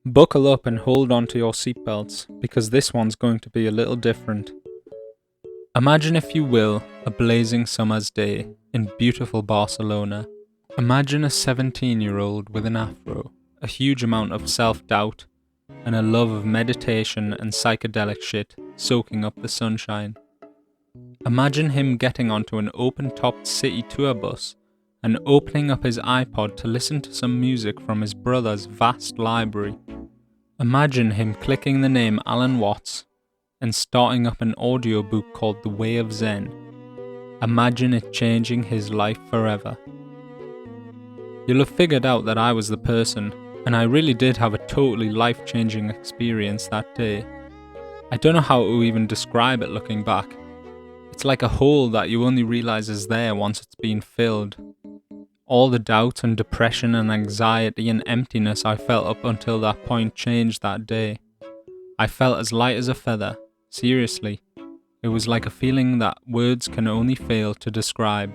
Buckle up and hold on to your seatbelts, because this one's going to be a little different. Imagine, if you will, a blazing summer's day in beautiful Barcelona. Imagine a 17-year-old with an afro, a huge amount of self-doubt, and a love of meditation and psychedelic shit soaking up the sunshine. Imagine him getting onto an open-topped city tour bus and opening up his iPod to listen to some music from his brother's vast library. Imagine him clicking the name Alan Watts and starting up an audiobook called The Way of Zen. Imagine it changing his life forever. You'll have figured out that I was the person, and I really did have a totally life-changing experience that day. I don't know how to even describe it looking back. It's like a hole that you only realise is there once it's been filled. All the doubt and depression and anxiety and emptiness I felt up until that point changed that day. I felt as light as a feather. Seriously. It was like a feeling that words can only fail to describe,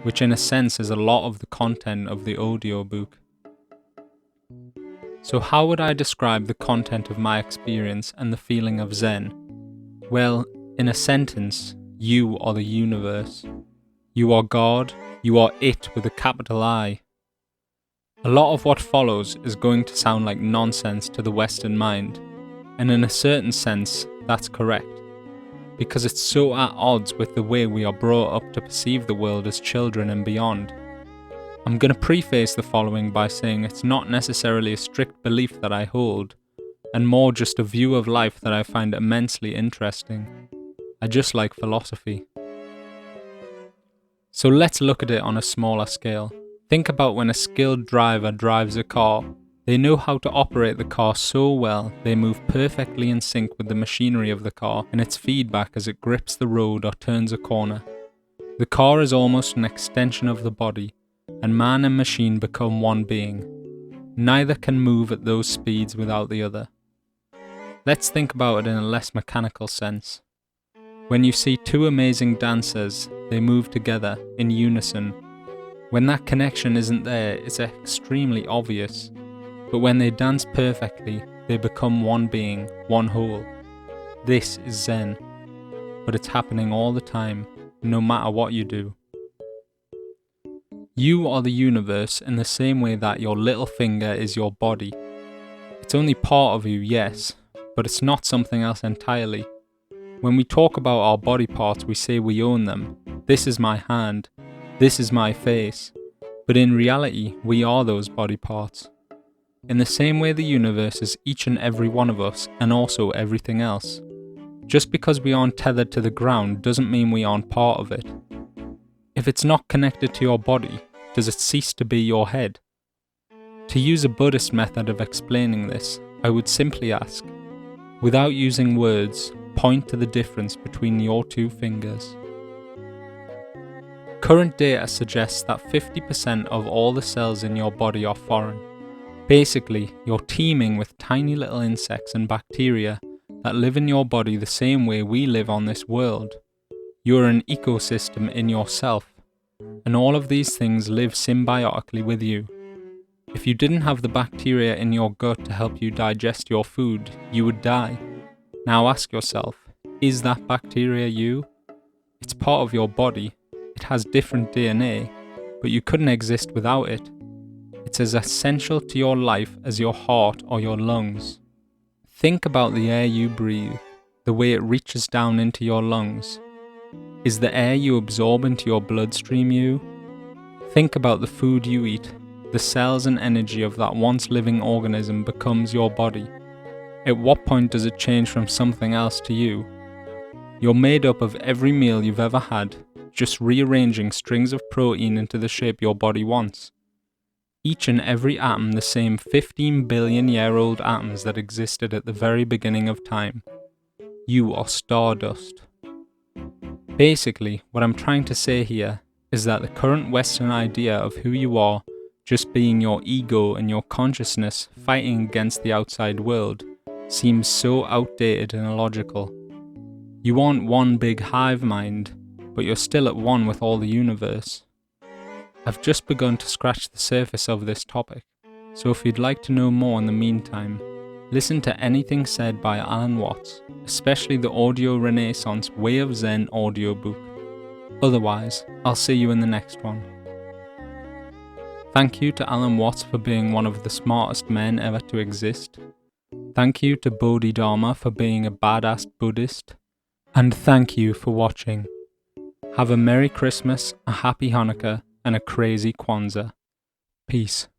which in a sense is a lot of the content of the audiobook. So how would I describe the content of my experience and the feeling of Zen? Well, in a sentence, you are the universe. You are God. You are it with a capital I. A lot of what follows is going to sound like nonsense to the Western mind, and in a certain sense, that's correct, because it's so at odds with the way we are brought up to perceive the world as children and beyond. I'm going to preface the following by saying it's not necessarily a strict belief that I hold, and more just a view of life that I find immensely interesting. I just like philosophy. So let's look at it on a smaller scale. Think about when a skilled driver drives a car. They know how to operate the car so well, they move perfectly in sync with the machinery of the car and its feedback as it grips the road or turns a corner. The car is almost an extension of the body, and man and machine become one being. Neither can move at those speeds without the other. Let's think about it in a less mechanical sense. When you see two amazing dancers, they move together, in unison. When that connection isn't there, it's extremely obvious. But when they dance perfectly, they become one being, one whole. This is Zen. But it's happening all the time, no matter what you do. You are the universe in the same way that your little finger is your body. It's only part of you, yes, but it's not something else entirely. When we talk about our body parts, we say we own them. This is my hand. This is my face. But in reality, we are those body parts. In the same way, the universe is each and every one of us, and also everything else. Just because we aren't tethered to the ground doesn't mean we aren't part of it. If it's not connected to your body, does it cease to be your head? To use a Buddhist method of explaining this, I would simply ask, without using words, point to the difference between your two fingers. Current data suggests that 50% of all the cells in your body are foreign. Basically, you're teeming with tiny little insects and bacteria that live in your body the same way we live on this world. You're an ecosystem in yourself, and all of these things live symbiotically with you. If you didn't have the bacteria in your gut to help you digest your food, you would die. Now ask yourself, is that bacteria you? It's part of your body. It has different DNA, but you couldn't exist without it. It's as essential to your life as your heart or your lungs. Think about the air you breathe, the way it reaches down into your lungs. Is the air you absorb into your bloodstream you? Think about the food you eat. The cells and energy of that once living organism becomes your body. At what point does it change from something else to you? You're made up of every meal you've ever had, just rearranging strings of protein into the shape your body wants. Each and every atom the same 15 billion-year-old atoms that existed at the very beginning of time. You are stardust. Basically, what I'm trying to say here is that the current Western idea of who you are, just being your ego and your consciousness fighting against the outside world, seems so outdated and illogical. You aren't one big hive mind, but you're still at one with all the universe. I've just begun to scratch the surface of this topic, so if you'd like to know more in the meantime, Listen to anything said by Alan Watts, especially the Audio Renaissance Way of Zen audiobook. Otherwise, I'll see you in the next one. Thank you to Alan Watts for being one of the smartest men ever to exist. Thank you to Bodhidharma for being a badass Buddhist. And thank you for watching. Have a Merry Christmas, a Happy Hanukkah, and a crazy Kwanzaa. Peace.